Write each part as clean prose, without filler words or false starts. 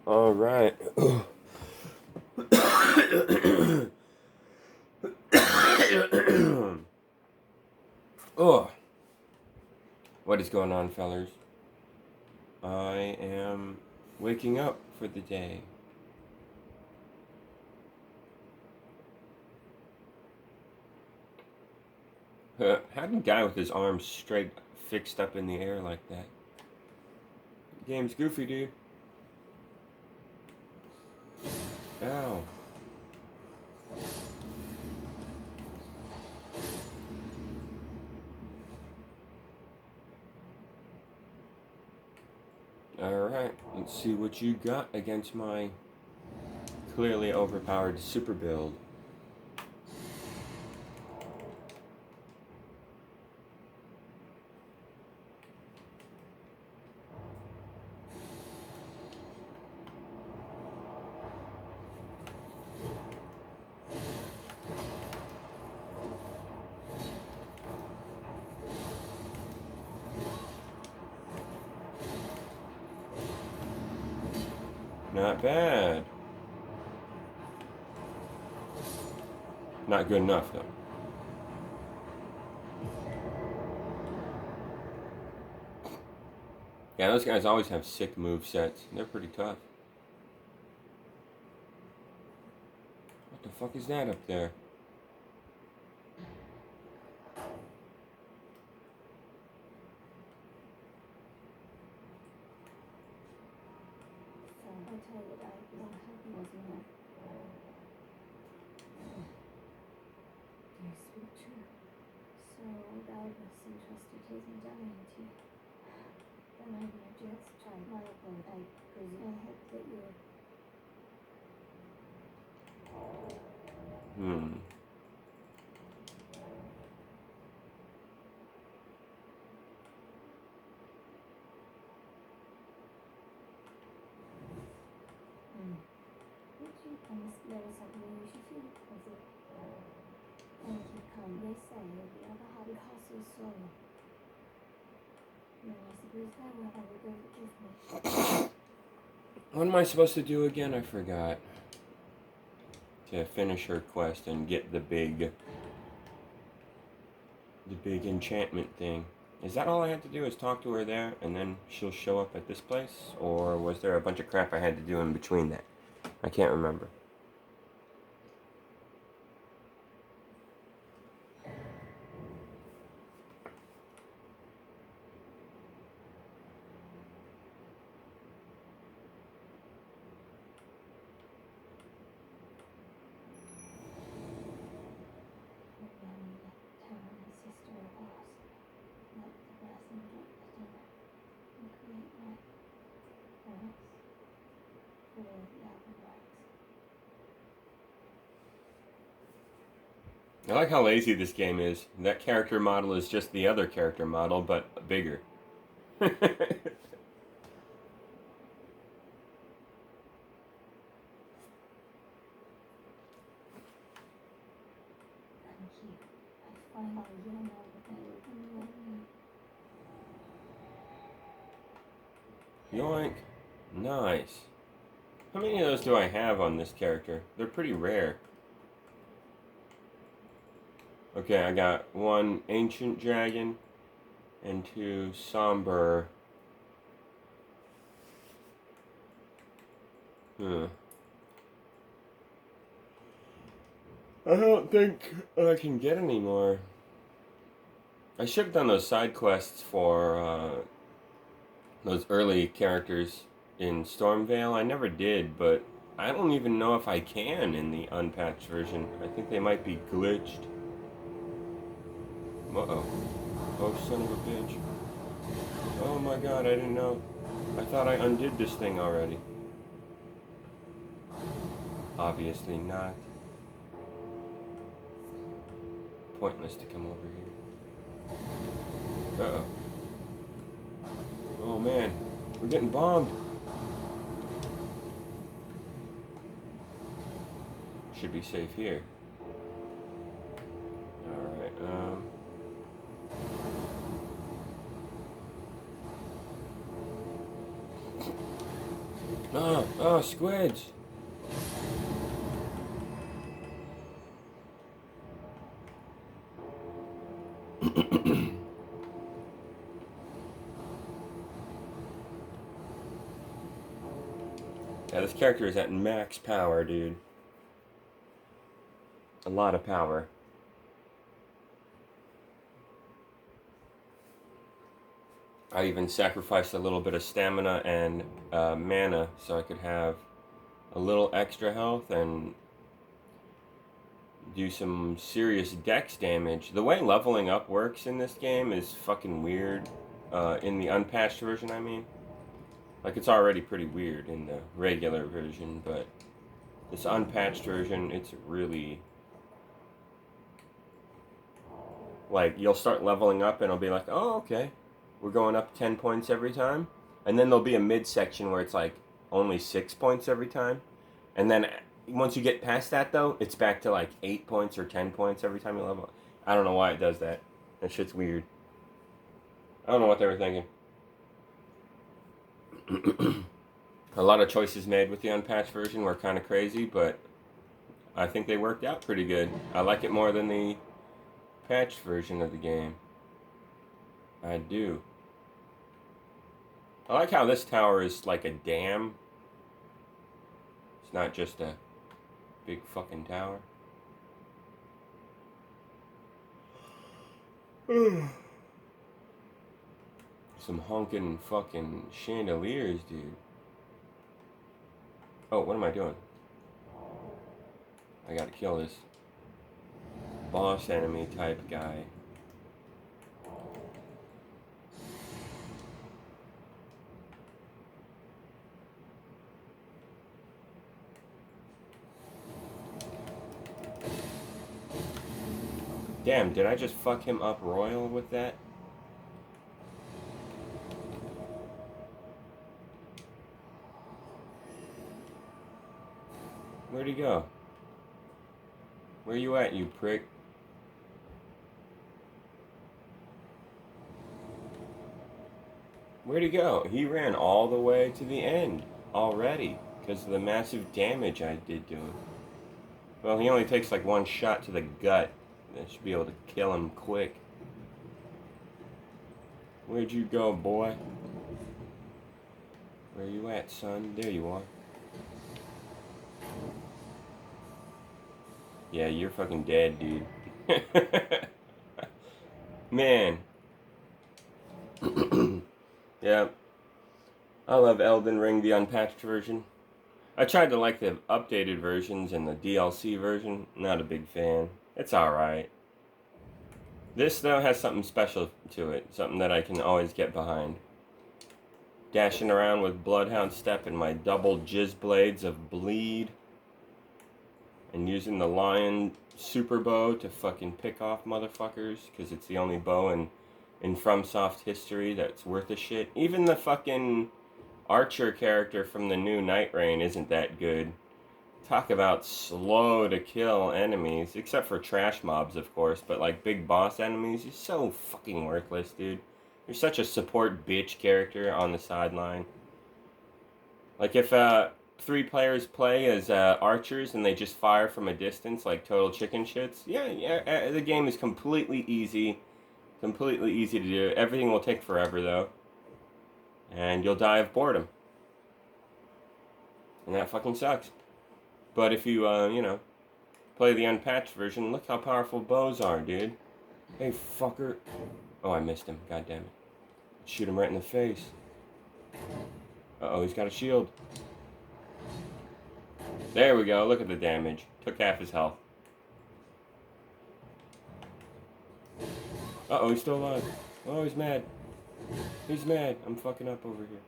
All right. Oh, what is going on, fellers? I am waking up for the day. How did a guy with his arms straight fixed up in the air like that? The game's goofy, dude. Ow. Alright, let's see what you got against my clearly overpowered super build. Not bad. Not good enough, though. Yeah, those guys always have sick move sets. They're pretty tough. What the fuck is that up there? Hmm. What am I supposed to do again? I forgot. To finish her quest and get the big enchantment thing. Is that all I had to do is talk to her there and then she'll show up at this place? Or was there a bunch of crap I had to do in between that? I can't remember. I like how lazy this game is. That character model is just the other character model, but bigger. Yoink. Nice. How many of those do I have on this character? They're pretty rare. Okay, I got one ancient dragon and two somber. I don't think I can get any more. I should have done those side quests for those early characters in Stormvale. I never did, but I don't even know if I can in the unpatched version. I think they might be glitched. Uh-oh. Oh, son of a bitch. Oh my god, I didn't know. I thought I undid this thing already. Obviously not. Pointless to come over here. Uh-oh. Oh man, we're getting bombed. Should be safe here. Alright, Oh, squids. Yeah, this character is at max power, dude. A lot of power. I even sacrificed a little bit of stamina and mana so I could have a little extra health and do some serious dex damage. The way leveling up works in this game is fucking weird. In the unpatched version, I mean. Like, it's already pretty weird in the regular version, but this unpatched version, it's really... Like, you'll start leveling up and it'll be like, oh, okay, we're going up 10 points every time. And then there'll be a midsection where it's like only 6 points every time. And then once you get past that, though, it's back to like 8 points or 10 points every time you level. I don't know why it does that. That shit's weird. I don't know what they were thinking. A lot of choices made with the unpatched version were kind of crazy, but I think they worked out pretty good. I like it more than the patched version of the game. I do. I like how this tower is like a dam. It's not just a big fucking tower. Some honking fucking chandeliers, dude. Oh, what am I doing? I gotta kill this boss enemy type guy. Damn, did I just fuck him up royal with that? Where'd he go? Where you at, you prick? Where'd he go? He ran all the way to the end already because of the massive damage I did to him. Well, he only takes like one shot to the gut. I should be able to kill him quick. Where'd you go, boy? Where you at, son? There you are. Yeah, you're fucking dead, dude. Man. Yeah. I love Elden Ring, the unpatched version. I tried to like the updated versions and the DLC version. Not a big fan. It's alright. This, though, has something special to it. Something that I can always get behind. Dashing around with Bloodhound Step and my double jizz blades of bleed. And using the lion super bow to fucking pick off motherfuckers. Because it's the only bow in FromSoft history that's worth a shit. Even the fucking archer character from the new Night Rain isn't that good. Talk about slow to kill enemies, except for trash mobs, of course, but like big boss enemies, you're so fucking worthless, dude. You're such a support bitch character on the sideline. Like if 3 players play as archers and they just fire from a distance like total chicken shits, yeah, the game is completely easy to do. Everything will take forever though, and you'll die of boredom, and that fucking sucks. But if you, play the unpatched version, look how powerful bows are, dude. Hey, fucker. Oh, I missed him. God damn it. Shoot him right in the face. Uh-oh, he's got a shield. There we go. Look at the damage. Took half his health. Uh-oh, he's still alive. Oh, he's mad. He's mad. I'm fucking up over here.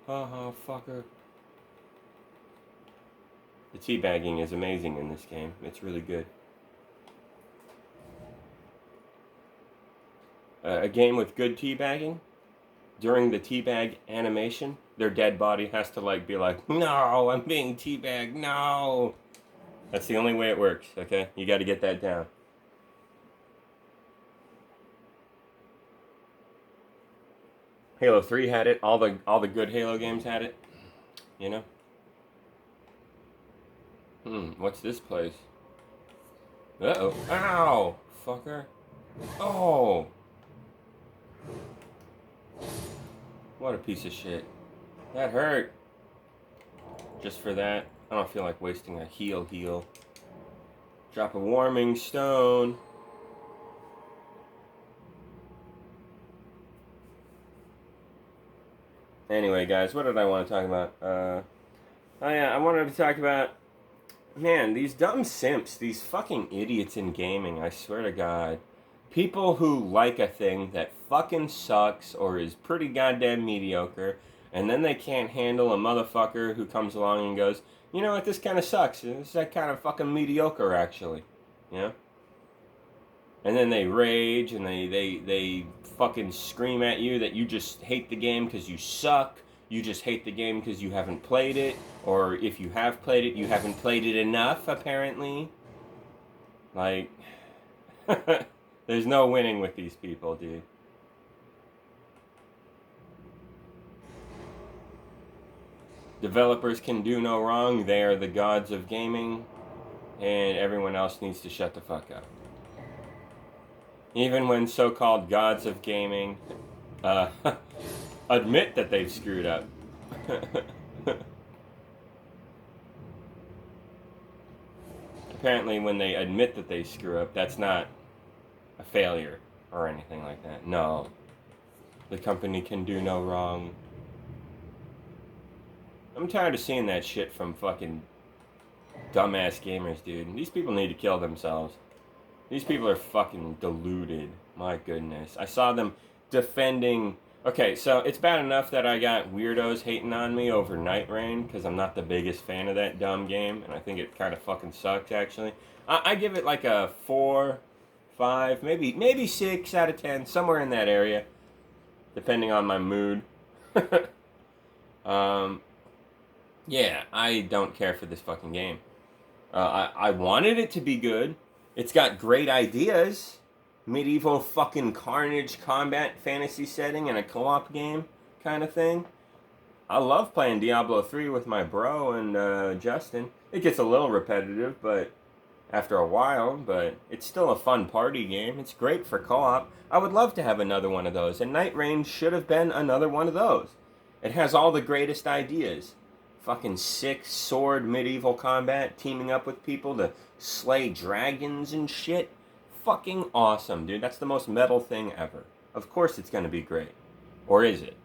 Haha, fucker. The teabagging is amazing in this game. It's really good. A game with good teabagging, during the teabag animation, their dead body has to like be like, no, I'm being teabagged, no. That's the only way it works, okay? You got to get that down. Halo 3 had it. All the good Halo games had it. You know? What's this place? Uh-oh. Ow! Fucker. Oh! What a piece of shit. That hurt. Just for that. I don't feel like wasting a heal. Drop a warming stone. Anyway, guys, what did I want to talk about? Oh yeah, I wanted to talk about, man, these dumb simps, these fucking idiots in gaming, I swear to God. People who like a thing that fucking sucks or is pretty goddamn mediocre, and then they can't handle a motherfucker who comes along and goes, you know what, this kind of sucks. This is kind of fucking mediocre, actually. You know? And then they rage and they fucking scream at you that you just hate the game because you suck. You just hate the game because you haven't played it. Or if you have played it, you haven't played it enough, apparently. Like, there's no winning with these people, dude. Developers can do no wrong. They are the gods of gaming. And everyone else needs to shut the fuck up. Even when so-called gods of gaming admit that they've screwed up. Apparently when they admit that they screw up, that's not a failure or anything like that. No. The company can do no wrong. I'm tired of seeing that shit from fucking dumbass gamers, dude. These people need to kill themselves. These people are fucking deluded. My goodness. I saw them defending... Okay, so it's bad enough that I got weirdos hating on me over Night Rain, because I'm not the biggest fan of that dumb game, and I think it kind of fucking sucks, actually. I give it like a 4, 5, maybe 6 out of 10, somewhere in that area, depending on my mood. Yeah, I don't care for this fucking game. I wanted it to be good. It's got great ideas. Medieval fucking carnage combat fantasy setting and a co-op game kind of thing. I love playing Diablo 3 with my bro and Justin. It gets a little repetitive, but after a while, but it's still a fun party game. It's great for co-op. I would love to have another one of those, and Night Rain should have been another one of those. It has all the greatest ideas. Fucking sick sword medieval combat, teaming up with people to slay dragons and shit. Fucking awesome, dude. That's the most metal thing ever. Of course it's going to be great. Or is it?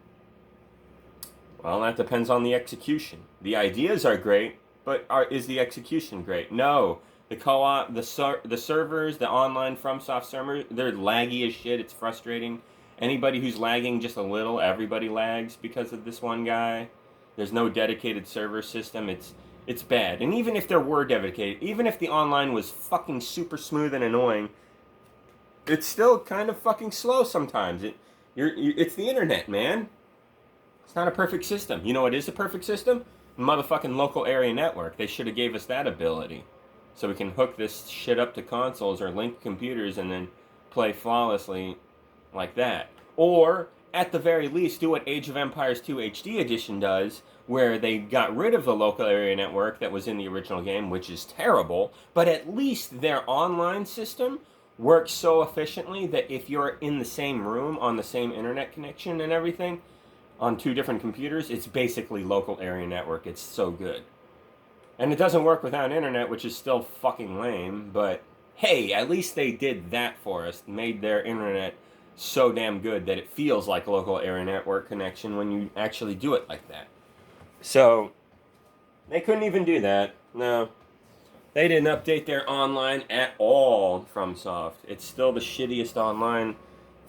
Well, that depends on the execution. The ideas are great, but is the execution great? No. The co-op, the servers, the online FromSoft servers, they're laggy as shit. It's frustrating. Anybody who's lagging just a little, everybody lags because of this one guy. There's no dedicated server system. It's bad. And even if there were dedicated, even if the online was fucking super smooth and annoying, it's still kind of fucking slow sometimes. It's the internet, man. It's not a perfect system. You know what is a perfect system? Motherfucking local area network. They should have gave us that ability. So we can hook this shit up to consoles or link computers and then play flawlessly like that. Or, at the very least, do what Age of Empires 2 HD Edition does, where they got rid of the local area network that was in the original game, which is terrible, but at least their online system works so efficiently that if you're in the same room on the same internet connection and everything, on 2 different computers, it's basically local area network. It's so good. And it doesn't work without internet, which is still fucking lame, but hey, at least they did that for us, made their internet so damn good that it feels like a local area network connection when you actually do it like that. So, they couldn't even do that. No. They didn't update their online at all, FromSoft. It's still the shittiest online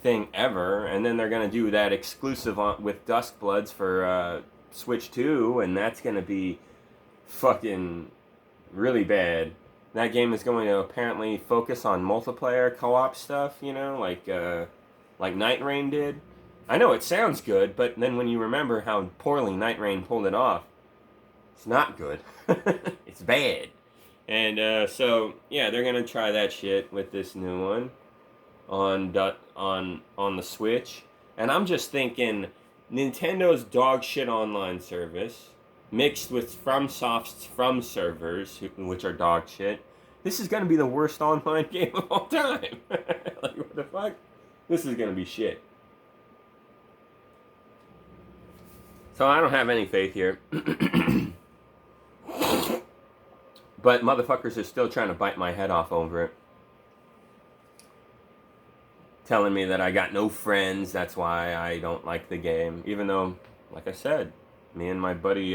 thing ever, and then they're going to do that exclusive with Duskbloods for Switch 2, and that's going to be fucking really bad. That game is going to apparently focus on multiplayer co-op stuff, you know, like Night Rain did. I know it sounds good, but then when you remember how poorly Night Rain pulled it off, it's not good. It's bad. And so yeah, they're gonna try that shit with this new one on the Switch. And I'm just thinking, Nintendo's dog shit online service mixed with FromSoft's From servers, which are dog shit. This is gonna be the worst online game of all time. Like, what the fuck? This is gonna be shit. So I don't have any faith here. But motherfuckers are still trying to bite my head off over it. Telling me that I got no friends, that's why I don't like the game. Even though, like I said, me and my buddy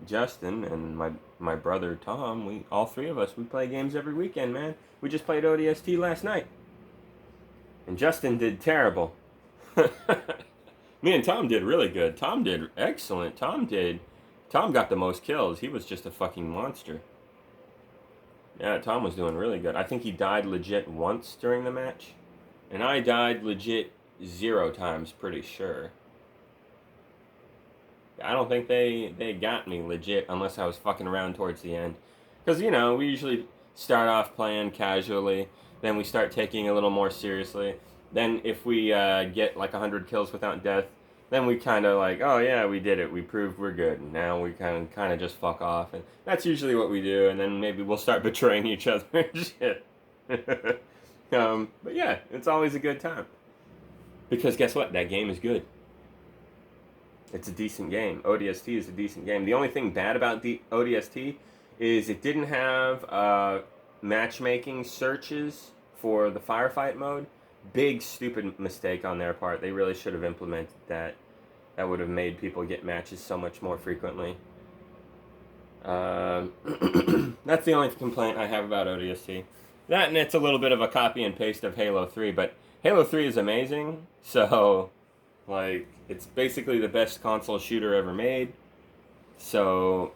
Justin and my brother Tom, all three of us, we play games every weekend, man. We just played ODST last night. And Justin did terrible. Me and Tom did really good. Tom did excellent. Tom got the most kills. He was just a fucking monster. Yeah, Tom was doing really good. I think he died legit once during the match. And I died legit 0 times, pretty sure. I don't think they got me legit unless I was fucking around towards the end. Because, you know, we usually start off playing casually. Then we start taking a little more seriously. Then if we get like 100 kills without death, then we kind of like, oh yeah, we did it. We proved we're good. Now we kind of just fuck off. And that's usually what we do. And then maybe we'll start betraying each other and shit. But yeah, it's always a good time. Because guess what? That game is good. It's a decent game. ODST is a decent game. The only thing bad about the ODST is it didn't have matchmaking searches for the firefight mode. Big stupid mistake on their part. They really should have implemented that. That would have made people get matches so much more frequently. That's the only complaint I have about ODST. That, and it's a little bit of a copy and paste of Halo 3, but Halo 3 is amazing, so, like, it's basically the best console shooter ever made, so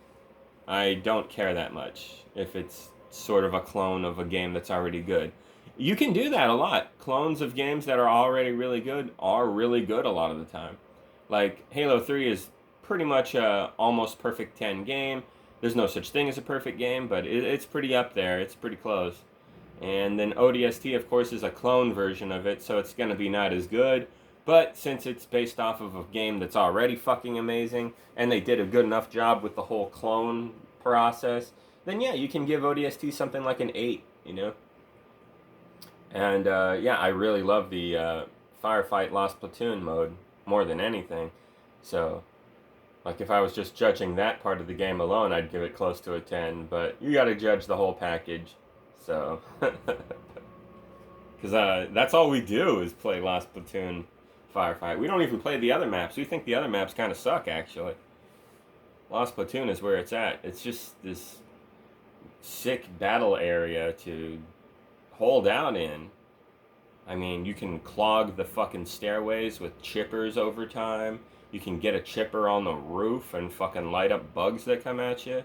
I don't care that much if it's sort of a clone of a game that's already good. You can do that a lot. Clones of games that are already really good are really good a lot of the time. Like, Halo 3 is pretty much a almost perfect 10 game. There's no such thing as a perfect game, but it's pretty up there. It's pretty close. And then ODST, of course, is a clone version of it, so it's going to be not as good. But since it's based off of a game that's already fucking amazing, and they did a good enough job with the whole clone process, then yeah, you can give ODST something like an 8, you know? And yeah, I really love the Firefight Lost Platoon mode more than anything. So, like, if I was just judging that part of the game alone, I'd give it close to a 10, but you gotta judge the whole package. So, because that's all we do is play Lost Platoon Firefight. We don't even play the other maps. We think the other maps kind of suck, actually. Lost Platoon is where it's at. It's just this sick battle area to hold out in. I mean, you can clog the fucking stairways with chippers over time. You can get a chipper on the roof and fucking light up bugs that come at you.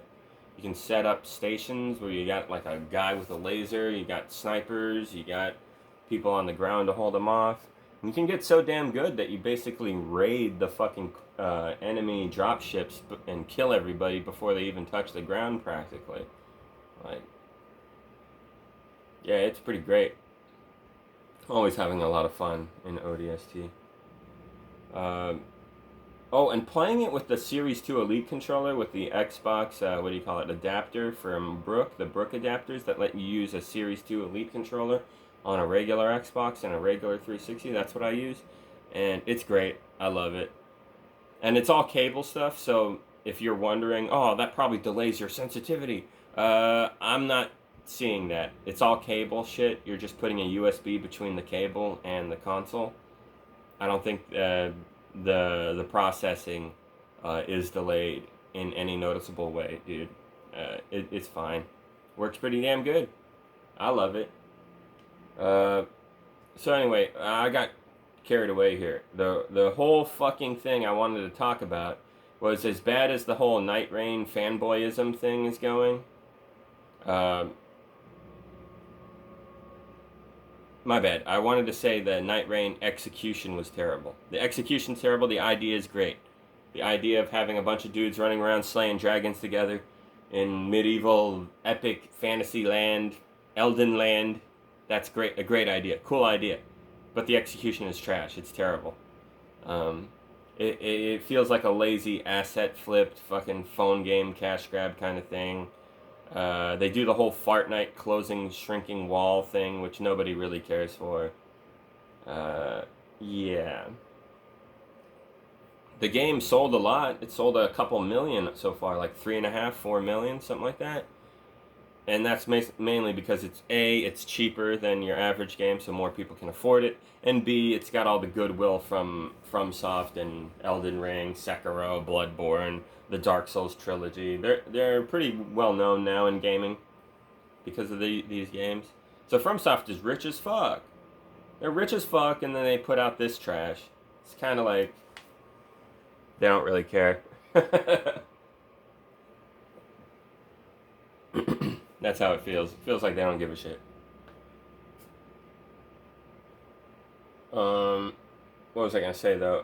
You can set up stations where you got like a guy with a laser, you got snipers, you got people on the ground to hold them off. And you can get so damn good that you basically raid the fucking enemy dropships and kill everybody before they even touch the ground practically. Like, yeah, it's pretty great. Always having a lot of fun in ODST. Oh, and playing it with the Series 2 Elite controller with the Xbox, adapter from Brook, the Brook adapters that let you use a Series 2 Elite controller on a regular Xbox and a regular 360. That's what I use. And it's great. I love it. And it's all cable stuff, so if you're wondering, oh, that probably delays your sensitivity. I'm not seeing that. It's all cable shit. You're just putting a USB between the cable and the console. I don't think the processing is delayed in any noticeable way, dude. It's fine. Works pretty damn good. I love it. So anyway, I got carried away here. The whole fucking thing I wanted to talk about was, as bad as the whole Night Rain fanboyism thing is going. My bad. I wanted to say the Night Rain execution was terrible. The execution's terrible. The idea is great. The idea of having a bunch of dudes running around slaying dragons together in medieval epic fantasy land, Elden land. That's great, a great idea, cool idea, but the execution is trash. It's terrible. Um, it feels like a lazy asset flipped fucking phone game cash grab kind of thing. They do the whole Fortnite closing shrinking wall thing, which nobody really cares for. Yeah. The game sold a lot. It sold a couple million so far, like 3.5, 4 million, something like that. And that's mainly because it's cheaper than your average game, so more people can afford it. And B, it's got all the goodwill from FromSoft and Elden Ring, Sekiro, Bloodborne, the Dark Souls trilogy. They're pretty well known now in gaming because of these games. So FromSoft is rich as fuck. They're rich as fuck, and then they put out this trash. It's kind of like they don't really care. That's how it feels. It feels like they don't give a shit. What was I gonna say though?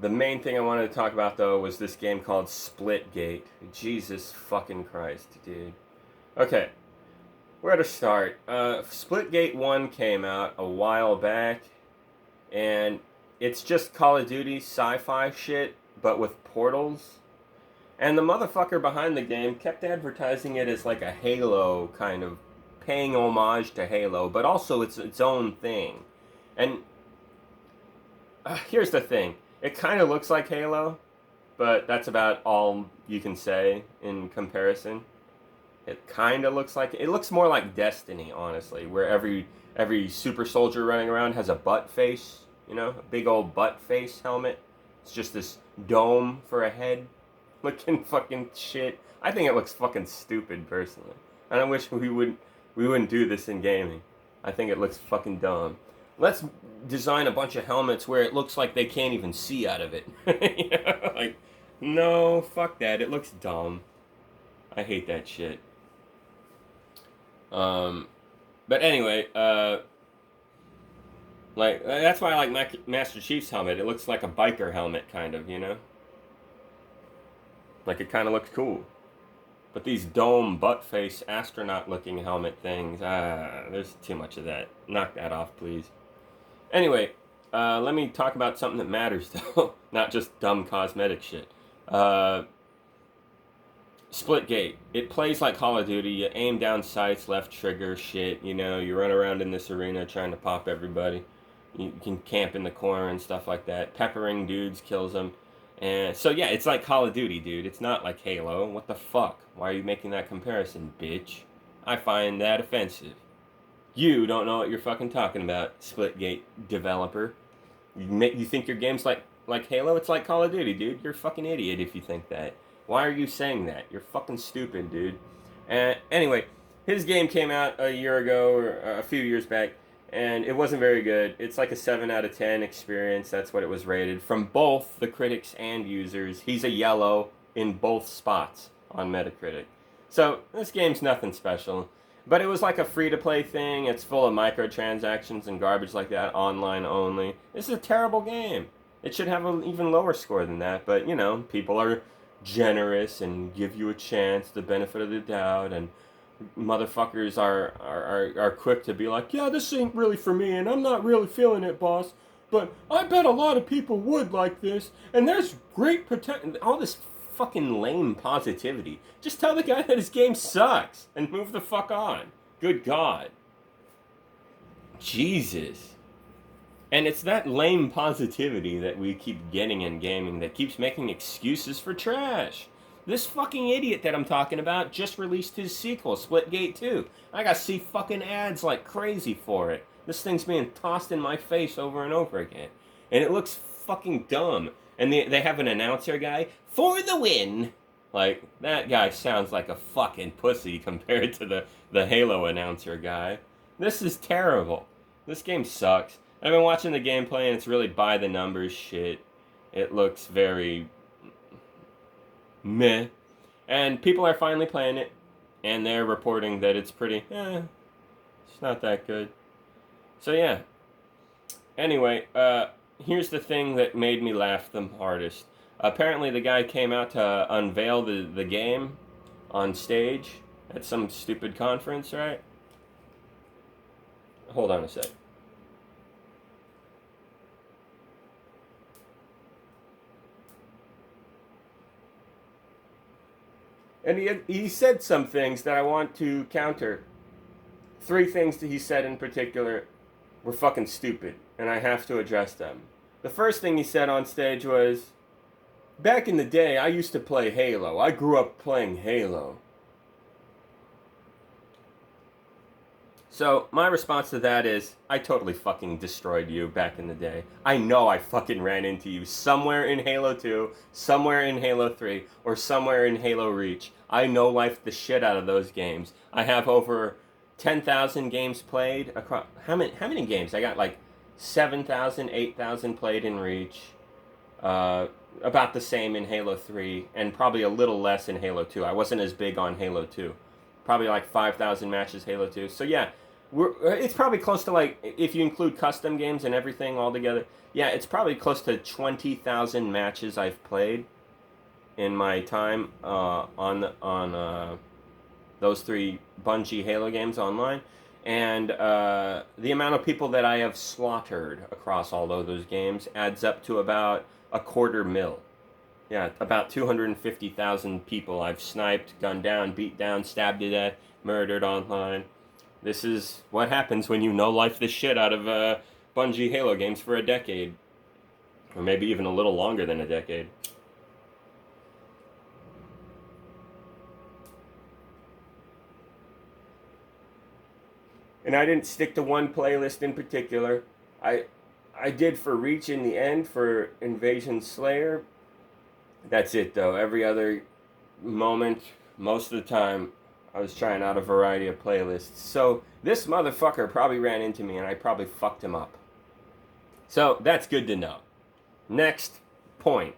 The main thing I wanted to talk about though was this game called Splitgate. Jesus fucking Christ, dude. Okay, where to start? Splitgate 1 came out a while back, and it's just Call of Duty sci-fi shit, but with portals. And the motherfucker behind the game kept advertising it as like a Halo kind of paying homage to Halo, but also it's its own thing. And here's the thing. It kind of looks like Halo, but that's about all you can say in comparison. It kind of looks like it looks more like Destiny, honestly, where every super soldier running around has a butt face, a big old butt face helmet. It's just this dome for a head looking fucking shit. I think it looks fucking stupid personally. And I wish we wouldn't do this in gaming. I think it looks fucking dumb. Let's design a bunch of helmets where it looks like they can't even see out of it. Like, no, fuck that. It looks dumb. I hate that shit. But anyway, like that's why I like Master Chief's helmet. It looks like a biker helmet, kind of, Like it kind of looks cool. But these dome butt face astronaut looking helmet things, there's too much of that. Knock that off, please. Anyway, let me talk about something that matters though, not just dumb cosmetic shit. Splitgate. It plays like Call of Duty. You aim down sights, left trigger, shit. You run around in this arena trying to pop everybody. You can camp in the corner and stuff like that. Peppering dudes kills them. And so yeah, it's like Call of Duty, dude. It's not like Halo. What the fuck? Why are you making that comparison, bitch? I find that offensive. You don't know what you're fucking talking about, Splitgate developer. You think your game's like Halo? It's like Call of Duty, dude. You're a fucking idiot if you think that. Why are you saying that? You're fucking stupid, dude. Anyway, his game came out a year ago or a few years back, and it wasn't very good. It's like a 7 out of 10 experience. That's what it was rated from both the critics and users. He's a yellow in both spots on Metacritic. So this game's nothing special. But it was like a free-to-play thing. It's full of microtransactions and garbage like that, online only. This is a terrible game. It should have an even lower score than that, but, people are generous and give you a chance, the benefit of the doubt, and motherfuckers are quick to be like, yeah, this ain't really for me, and I'm not really feeling it, boss, but I bet a lot of people would like this, and there's great potential, all this fucking lame positivity. Just tell the guy that his game sucks and move the fuck on. Good God. Jesus. And it's that lame positivity that we keep getting in gaming that keeps making excuses for trash. This fucking idiot that I'm talking about just released his sequel, Splitgate 2. I gotta see fucking ads like crazy for it. This thing's being tossed in my face over and over again. And it looks fucking dumb. And they have an announcer guy, for the win. Like, that guy sounds like a fucking pussy compared to the Halo announcer guy. This is terrible. This game sucks. I've been watching the gameplay and it's really by the numbers shit. It looks very meh. And people are finally playing it and they're reporting that it's pretty, it's not that good. So yeah. Anyway, here's the thing that made me laugh the hardest. Apparently, the guy came out to unveil the game on stage at some stupid conference, right? Hold on a sec. And he said some things that I want to counter. Three things that he said in particular were fucking stupid, and I have to address them. The first thing he said on stage was, back in the day, I used to play Halo. I grew up playing Halo. So, my response to that is, I totally fucking destroyed you back in the day. I know I fucking ran into you somewhere in Halo 2, somewhere in Halo 3, or somewhere in Halo Reach. I know life the shit out of those games. I have over 10,000 games played across. How many games? I got like 7,000, 8,000 played in Reach. About the same in Halo 3, and probably a little less in Halo 2. I wasn't as big on Halo 2. Probably like 5,000 matches Halo 2. So yeah, it's probably close to, like, if you include custom games and everything all together, yeah, it's probably close to 20,000 matches I've played in my time on those three Bungie Halo games online. And the amount of people that I have slaughtered across all of those games adds up to about 250,000. Yeah, about 250,000 people I've sniped, gunned down, beat down, stabbed to death, murdered online. This is what happens when you no-life the shit out of Bungie Halo games for a decade. Or maybe even a little longer than a decade. And I didn't stick to one playlist in particular. I did for Reach in the end for Invasion Slayer. That's it though. Every other moment, most of the time, I was trying out a variety of playlists. So this motherfucker probably ran into me and I probably fucked him up. So that's good to know. Next point.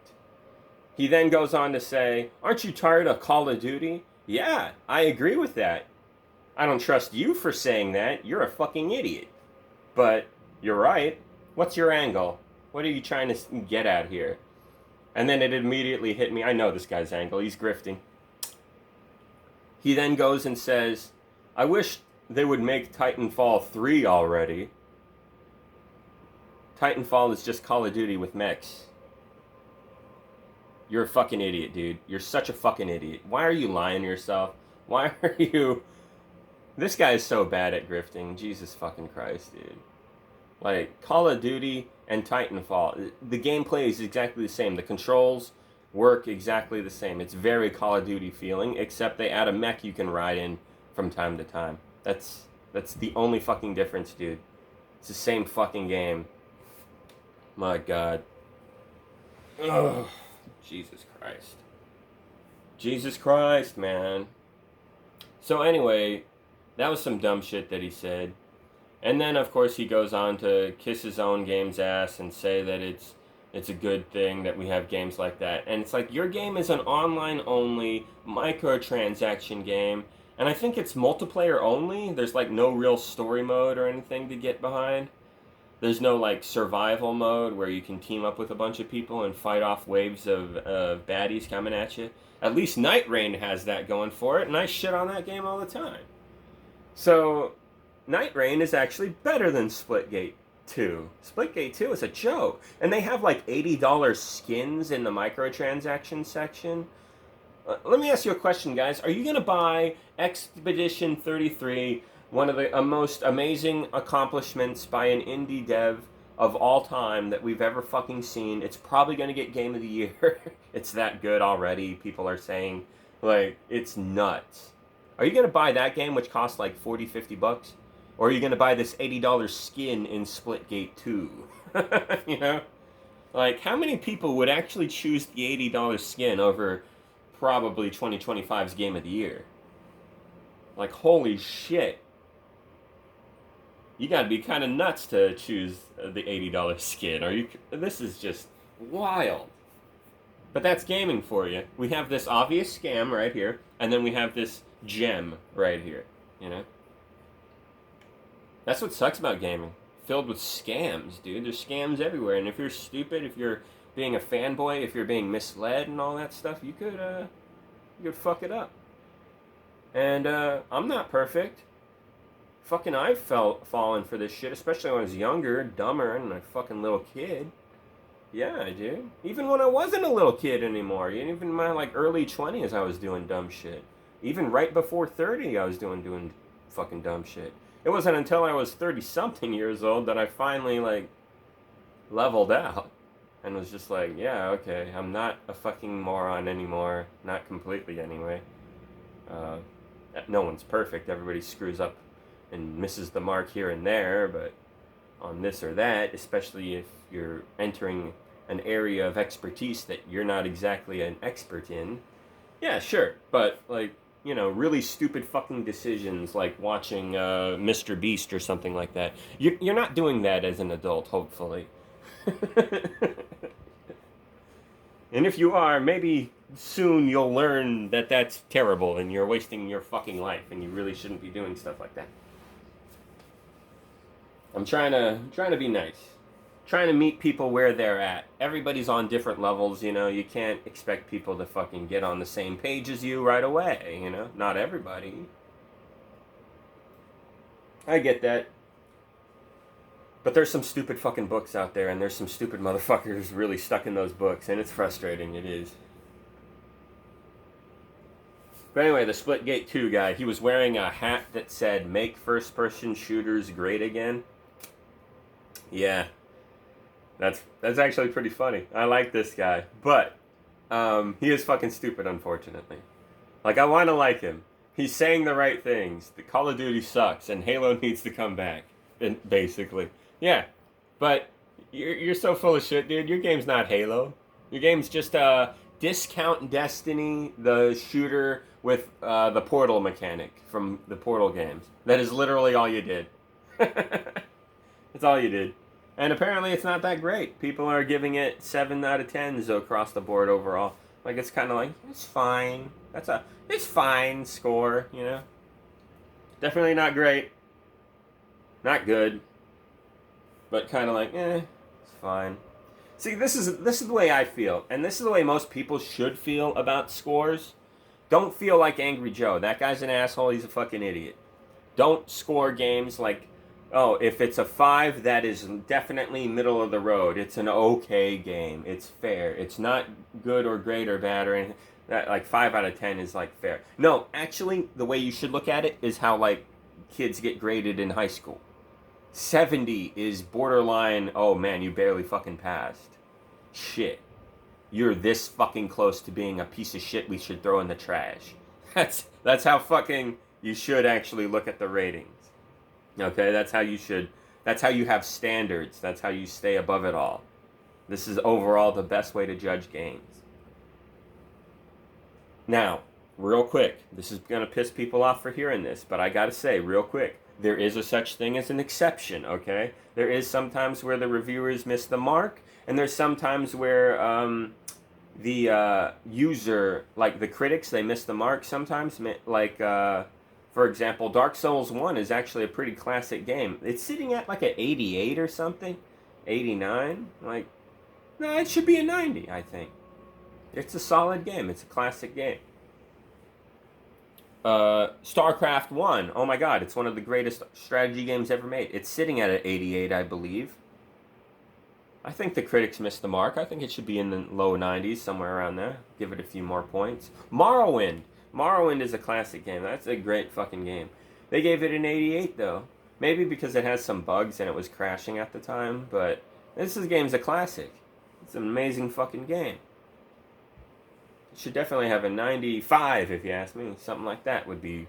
He then goes on to say, aren't you tired of Call of Duty? Yeah, I agree with that. I don't trust you for saying that. You're a fucking idiot. But you're right. What's your angle? What are you trying to get at here? And then it immediately hit me. I know this guy's angle. He's grifting. He then goes and says, I wish they would make Titanfall 3 already. Titanfall is just Call of Duty with mechs. You're a fucking idiot, dude. You're such a fucking idiot. Why are you lying to yourself? Why are you... This guy is so bad at grifting. Jesus fucking Christ, dude. Like, Call of Duty and Titanfall, the gameplay is exactly the same. The controls work exactly the same. It's very Call of Duty feeling, except they add a mech you can ride in from time to time. That's the only fucking difference, dude. It's the same fucking game. My God. Ugh. Jesus Christ. Jesus Christ, man. So anyway, that was some dumb shit that he said. And then, of course, he goes on to kiss his own game's ass and say that it's a good thing that we have games like that. And it's like, your game is an online-only microtransaction game, and I think it's multiplayer only. There's, like, no real story mode or anything to get behind. There's no, like, survival mode where you can team up with a bunch of people and fight off waves of baddies coming at you. At least Night Rain has that going for it, and I shit on that game all the time. So... Night Rain is actually better than Splitgate 2. Splitgate 2 is a joke. And they have like $80 skins in the microtransaction section. Let me ask you a question, guys. Are you going to buy Expedition 33, one of the most amazing accomplishments by an indie dev of all time that we've ever fucking seen? It's probably going to get Game of the Year. It's that good already, people are saying. Like, it's nuts. Are you going to buy that game, which costs like $40-50? Or are you going to buy this $80 skin in Splitgate 2? You know? Like, how many people would actually choose the $80 skin over probably 2025's Game of the Year? Like, holy shit. You gotta be kind of nuts to choose the $80 skin. This is just wild. But that's gaming for you. We have this obvious scam right here, and then we have this gem right here, you know? That's what sucks about gaming. Filled with scams, dude. There's scams everywhere. And if you're stupid, if you're being a fanboy, if you're being misled and all that stuff, you could fuck it up. And I'm not perfect. Fucking I've fallen for this shit, especially when I was younger, dumber, and a fucking little kid. Yeah, I do. Even when I wasn't a little kid anymore, even in my like early 20s, I was doing dumb shit. Even right before 30, I was doing fucking dumb shit. It wasn't until I was 30 something years old that I finally like leveled out and was just like, yeah, okay, I'm not a fucking moron anymore. Not completely anyway. No one's perfect. Everybody screws up and misses the mark here and there, but on this or that, especially if you're entering an area of expertise that you're not exactly an expert in, yeah, sure. But like, you know, really stupid fucking decisions like watching Mr. Beast or something like that. You're not doing that as an adult, hopefully. And if you are, maybe soon you'll learn that that's terrible and you're wasting your fucking life and you really shouldn't be doing stuff like that. I'm trying to be nice. Trying to meet people where they're at. Everybody's on different levels, you know. You can't expect people to fucking get on the same page as you right away, you know. Not everybody. I get that. But there's some stupid fucking books out there, and there's some stupid motherfuckers really stuck in those books, and it's frustrating, it is. But anyway, the Splitgate 2 guy, he was wearing a hat that said, "Make first-person shooters great again." Yeah. That's actually pretty funny. I like this guy. But, he is fucking stupid, unfortunately. Like, I want to like him. He's saying the right things. The Call of Duty sucks, and Halo needs to come back, basically. Yeah, but you're so full of shit, dude. Your game's not Halo. Your game's just Discount Destiny, the shooter with the Portal mechanic from the Portal games. That is literally all you did. That's all you did. And apparently it's not that great. People are giving it 7 out of 10s across the board overall. Like, it's kind of like, it's fine. It's fine score, you know? Definitely not great. Not good. But kind of like, it's fine. See, this is the way I feel. And this is the way most people should feel about scores. Don't feel like Angry Joe. That guy's an asshole. He's a fucking idiot. Don't score games like, oh, if it's a 5, that is definitely middle of the road. It's an okay game. It's fair. It's not good or great or bad or anything. That, like, 5 out of 10 is, like, fair. No, actually, the way you should look at it is how, like, kids get graded in high school. 70 is borderline, oh, man, you barely fucking passed. Shit. You're this fucking close to being a piece of shit we should throw in the trash. That's how fucking you should actually look at the ratings. Okay, that's how you have standards. That's how you stay above it all. This is overall the best way to judge games. Now, real quick, this is going to piss people off for hearing this, but I gotta say, real quick, there is a such thing as an exception, okay? There is sometimes where the reviewers miss the mark, and there's sometimes where the user, like the critics, they miss the mark sometimes. Like, for example, Dark Souls 1 is actually a pretty classic game. It's sitting at like an 88 or something, 89. Like, no, it should be a 90, I think. It's a solid game. It's a classic game. StarCraft 1, oh my god, it's one of the greatest strategy games ever made. It's sitting at an 88, I believe. I think the critics missed the mark. I think it should be in the low 90s, somewhere around there. Give it a few more points. Morrowind. Morrowind is a classic game. That's a great fucking game. They gave it an 88, though. Maybe because it has some bugs and it was crashing at the time, but this game's a classic. It's an amazing fucking game. It should definitely have a 95, if you ask me. Something like that would be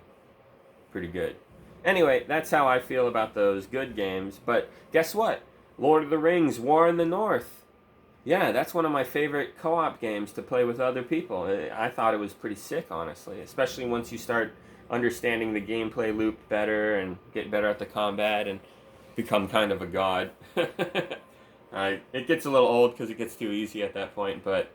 pretty good. Anyway, that's how I feel about those good games. But guess what? Lord of the Rings, War in the North. Yeah, that's one of my favorite co-op games to play with other people. I thought it was pretty sick, honestly. Especially once you start understanding the gameplay loop better and get better at the combat and become kind of a god. It gets a little old because it gets too easy at that point, but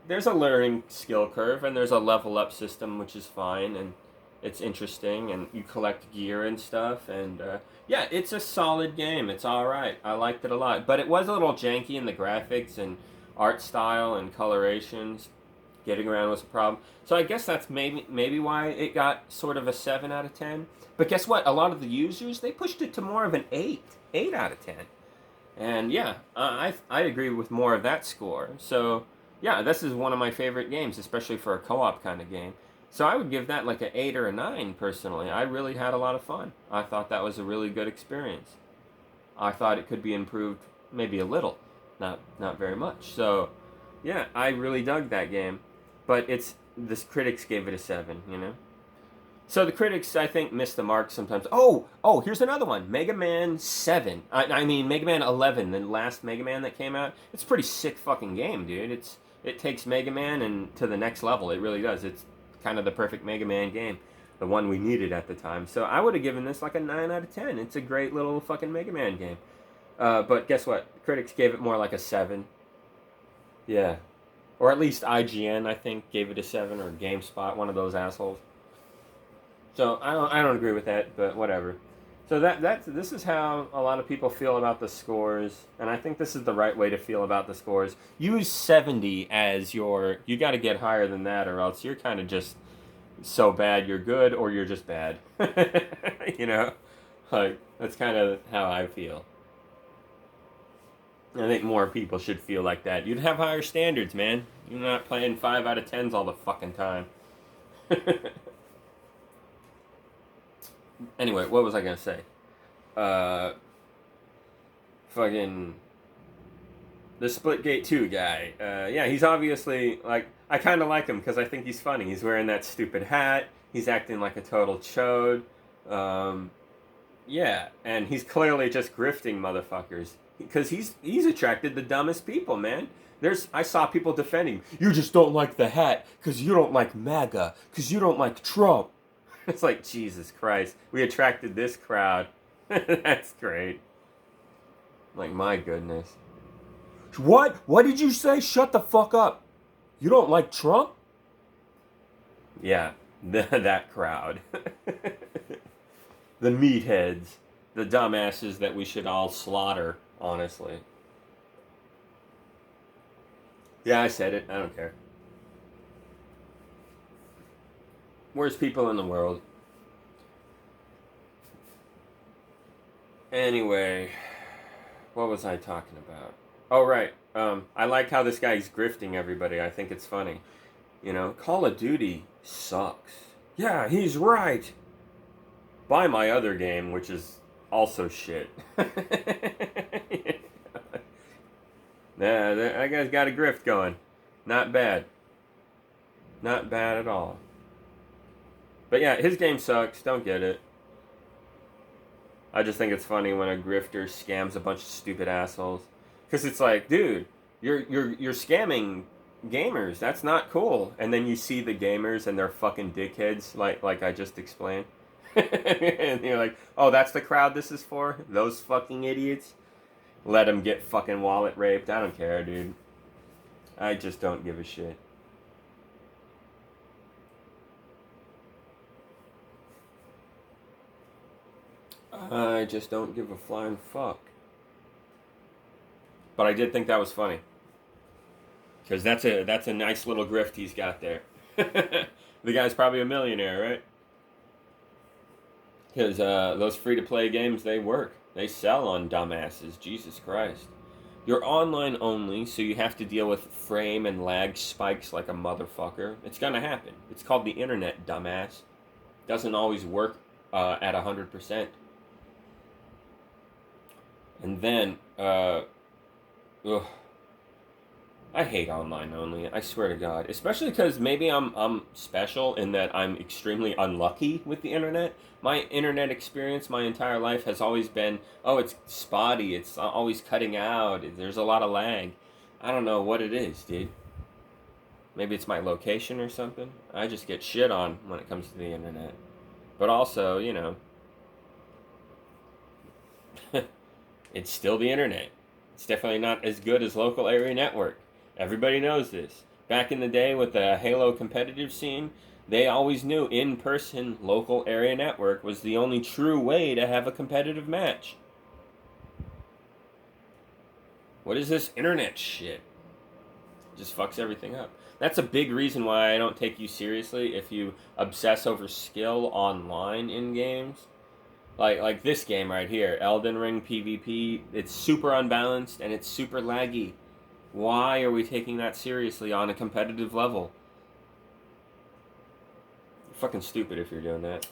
there's a learning skill curve and there's a level up system, which is fine, and it's interesting, and you collect gear and stuff, and yeah, it's a solid game. It's alright. I liked it a lot, but it was a little janky in the graphics, and art style and colorations. Getting around was a problem. So I guess that's maybe why it got sort of a 7 out of 10. But guess what? A lot of the users, they pushed it to more of an 8 out of 10. And yeah, I agree with more of that score. So yeah, this is one of my favorite games, especially for a co-op kind of game. So I would give that like an 8 or a 9 personally. I really had a lot of fun. I thought that was a really good experience. I thought it could be improved maybe a little, not very much. So yeah, I really dug that game. But this critics gave it a 7, you know? So the critics, I think, miss the mark sometimes. Here's another one. Mega Man 7. I mean, Mega Man 11, the last Mega Man that came out. It's a pretty sick fucking game, dude. It takes Mega Man and to the next level. It really does. It's kind of the perfect Mega Man game. The one we needed at the time. So I would have given this like a 9 out of 10. It's a great little fucking Mega Man game. But guess what? Critics gave it more like a 7. Yeah. Or at least IGN, I think, gave it a 7, or GameSpot, one of those assholes. So I don't agree with that, but whatever. So this is how a lot of people feel about the scores, and I think this is the right way to feel about the scores. Use 70 as you got to get higher than that, or else you're kind of just so bad you're good, or you're just bad. You know, like that's kind of how I feel. I think more people should feel like that. You'd have higher standards, man. You're not playing 5 out of 10s all the fucking time. Anyway, what was I gonna say? Fucking the Splitgate 2 guy. Yeah, he's obviously like, I kind of like him because I think he's funny. He's wearing that stupid hat. He's acting like a total chode. Yeah, and he's clearly just grifting motherfuckers because he's attracted the dumbest people, man. I saw people defending. You just don't like the hat because you don't like MAGA because you don't like Trump. It's like, Jesus Christ, we attracted this crowd. That's great. Like, my goodness. What? What did you say? Shut the fuck up. You don't like Trump? Yeah, that crowd. The meatheads. The dumbasses that we should all slaughter, honestly. Yeah, I said it. I don't care. Worst people in the world. Anyway, what was I talking about? Oh, right. I like how this guy's grifting everybody. I think it's funny. You know, Call of Duty sucks. Yeah, he's right. Buy my other game, which is also shit. Nah, that guy's got a grift going. Not bad. Not bad at all. But yeah, his game sucks. Don't get it. I just think it's funny when a grifter scams a bunch of stupid assholes. Because it's like, dude, you're scamming gamers. That's not cool. And then you see the gamers and they're fucking dickheads, like I just explained. And you're like, oh, that's the crowd this is for? Those fucking idiots? Let them get fucking wallet raped. I don't care, dude. I just don't give a shit. I just don't give a flying fuck. But I did think that was funny. Because that's a nice little grift he's got there. The guy's probably a millionaire, right? Because those free-to-play games, they work. They sell on dumbasses. Jesus Christ. You're online only, so you have to deal with frame and lag spikes like a motherfucker. It's gonna happen. It's called the internet, dumbass. Doesn't always work at 100%. And then, I hate online only. I swear to God, especially because maybe I'm special in that I'm extremely unlucky with the internet. My internet experience, my entire life has always been, oh, it's spotty. It's always cutting out. There's a lot of lag. I don't know what it is, dude. Maybe it's my location or something. I just get shit on when it comes to the internet. But also, you know, it's still the internet. It's definitely not as good as local area network. Everybody knows this. Back in the day with the Halo competitive scene, they always knew in-person local area network was the only true way to have a competitive match. What is this internet shit? Just fucks everything up. That's a big reason why I don't take you seriously if you obsess over skill online in games. Like this game right here, Elden Ring PvP, it's super unbalanced and it's super laggy. Why are we taking that seriously on a competitive level? You're fucking stupid if you're doing that.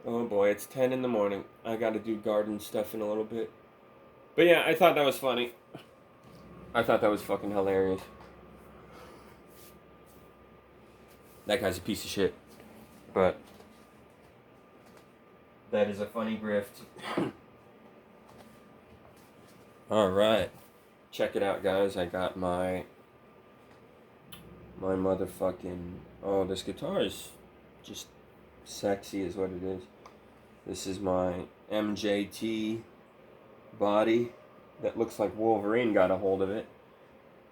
Oh boy, it's 10 in the morning. I gotta do garden stuff in a little bit. But yeah, I thought that was funny. I thought that was fucking hilarious. That guy's a piece of shit. But that is a funny grift. Alright. Check it out, guys. I got my motherfucking... Oh, this guitar is just sexy is what it is. This is my MJT body that looks like Wolverine got a hold of it.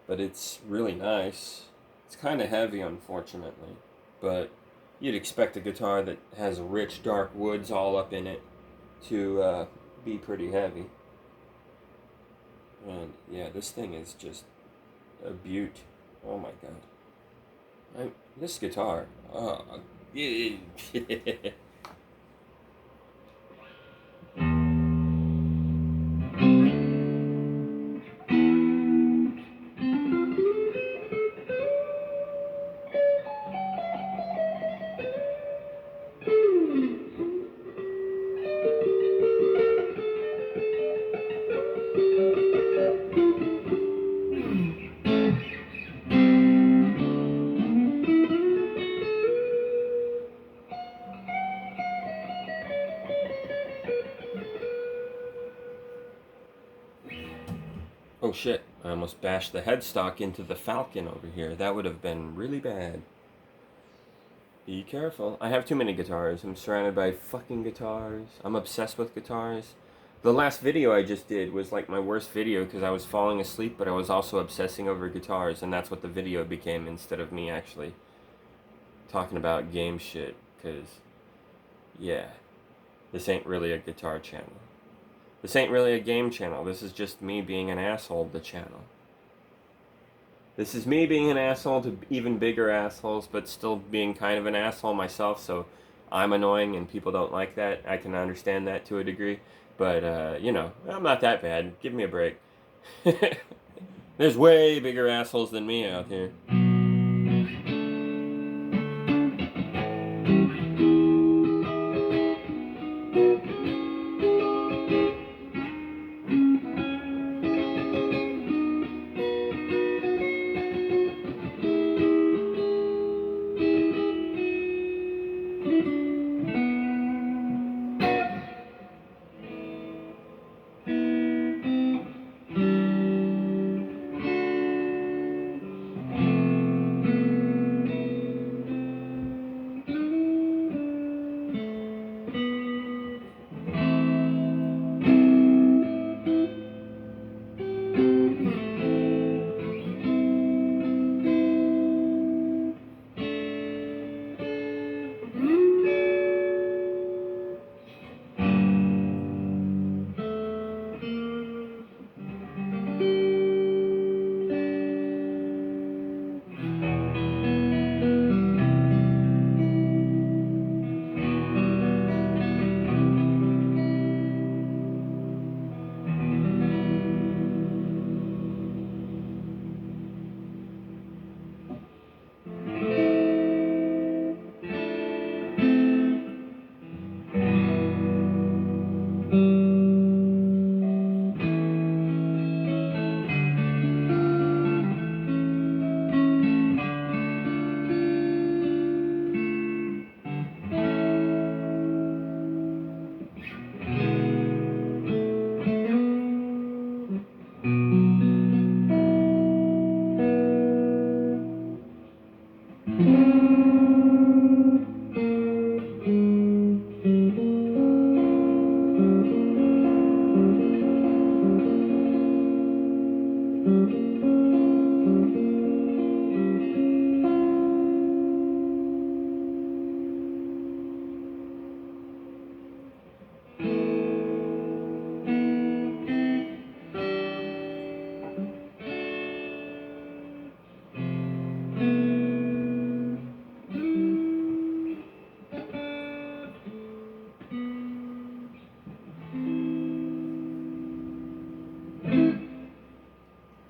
But it's really nice. It's kind of heavy, unfortunately. But you'd expect a guitar that has rich, dark woods all up in it to be pretty heavy. And yeah, this thing is just a beaut. Oh my god. This guitar. Yeah. Oh shit, I almost bashed the headstock into the Falcon over here. That would have been really bad. Be careful. I have too many guitars. I'm surrounded by fucking guitars. I'm obsessed with guitars. The last video I just did was like my worst video because I was falling asleep, but I was also obsessing over guitars, and that's what the video became instead of me actually talking about game shit. Because, yeah, this ain't really a guitar channel. This ain't really a game channel. This is just me being an asshole to the channel. This is me being an asshole to even bigger assholes, but still being kind of an asshole myself, so I'm annoying and people don't like that. I can understand that to a degree. But, you know, I'm not that bad. Give me a break. There's way bigger assholes than me out here.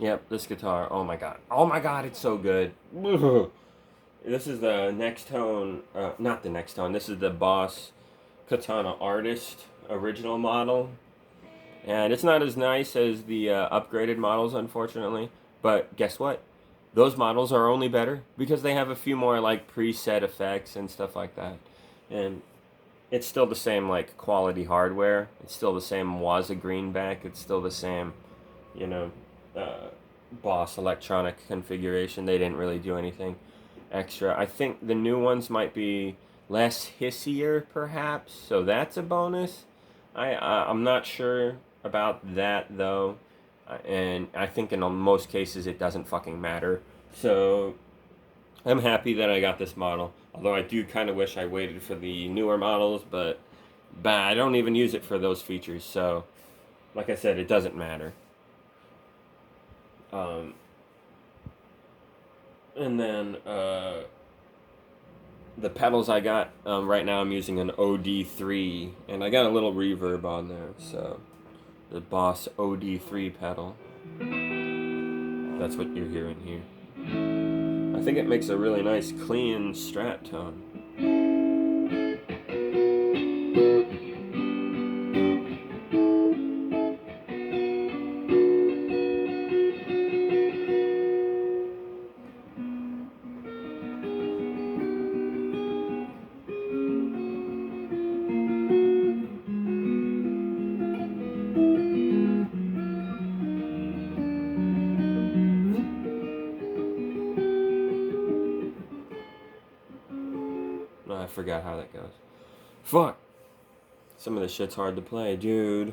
Yep, this guitar. Oh my god. Oh my god, it's so good. This is the Next Tone, not the Next Tone. This is the Boss Katana Artist original model, and it's not as nice as the upgraded models, unfortunately. But guess what? Those models are only better because they have a few more like preset effects and stuff like that, and it's still the same like quality hardware. It's still the same Waza greenback. It's still the same, you know, uh, Boss electronic configuration. They didn't really do anything extra. I think the new ones might be less hissier, perhaps. So that's a bonus. I'm not sure about that though, and I think in most cases it doesn't fucking matter. So I'm happy that I got this model. Although I do kind of wish I waited for the newer models, but I don't even use it for those features. So, like I said, it doesn't matter. Um, and then the pedals I got right now, I'm using an OD3, and I got a little reverb on there. So the Boss OD3 pedal. That's what you're hearing here. I think it makes a really nice, clean Strat tone. No, I forgot how that goes. Fuck! Some of this shit's hard to play, dude.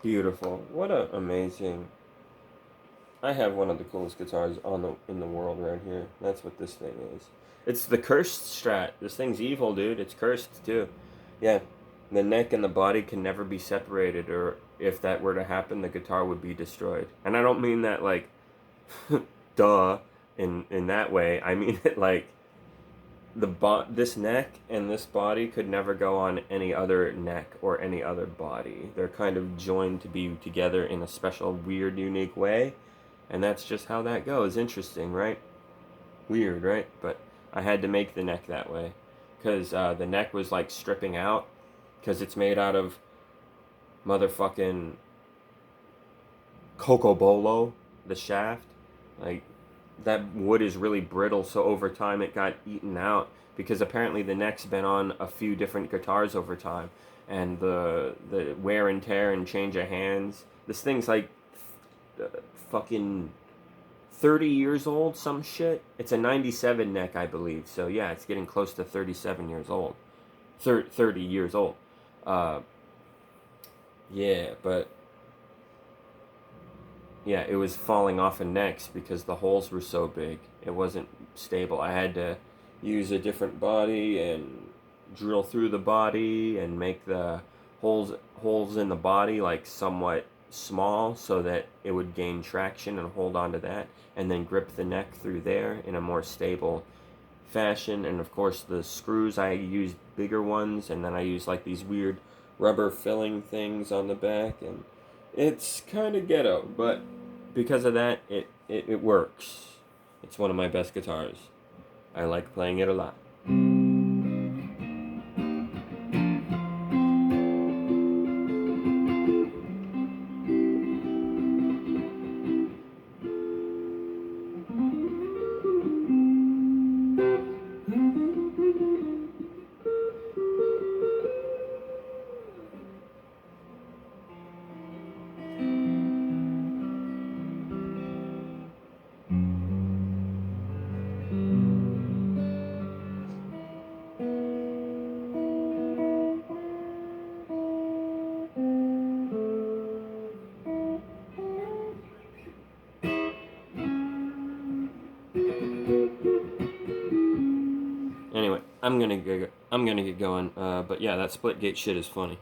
Beautiful. What a amazing. I have one of the coolest guitars in the world right here. That's what this thing is. It's the cursed Strat. This thing's evil, dude. It's cursed too. Yeah. The neck and the body can never be separated, or if that were to happen, the guitar would be destroyed. And I don't mean that like duh in that way. I mean it like this neck and this body could never go on any other neck or any other body. They're kind of joined to be together in a special, weird, unique way, and that's just how that goes. Interesting, right? Weird, right? But I had to make the neck that way because the neck was like stripping out because it's made out of motherfucking cocobolo, the shaft. Like that wood is really brittle, so over time it got eaten out because apparently the neck's been on a few different guitars over time, and the wear and tear and change of hands. This thing's like fucking 30 years old, some shit. It's a 97 neck, I believe. So yeah, it's getting close to 37 years old. 30 years old. Uh, yeah, but yeah, it was falling off in necks because the holes were so big. It wasn't stable. I had to use a different body and drill through the body and make the holes in the body like somewhat small so that it would gain traction and hold on to that, and then grip the neck through there in a more stable fashion. And of course the screws, I used bigger ones, and then I used like these weird rubber filling things on the back, and it's kind of ghetto, but because of that, it works. It's one of my best guitars. I like playing it a lot. I'm gonna get going. But yeah, that Splitgate shit is funny.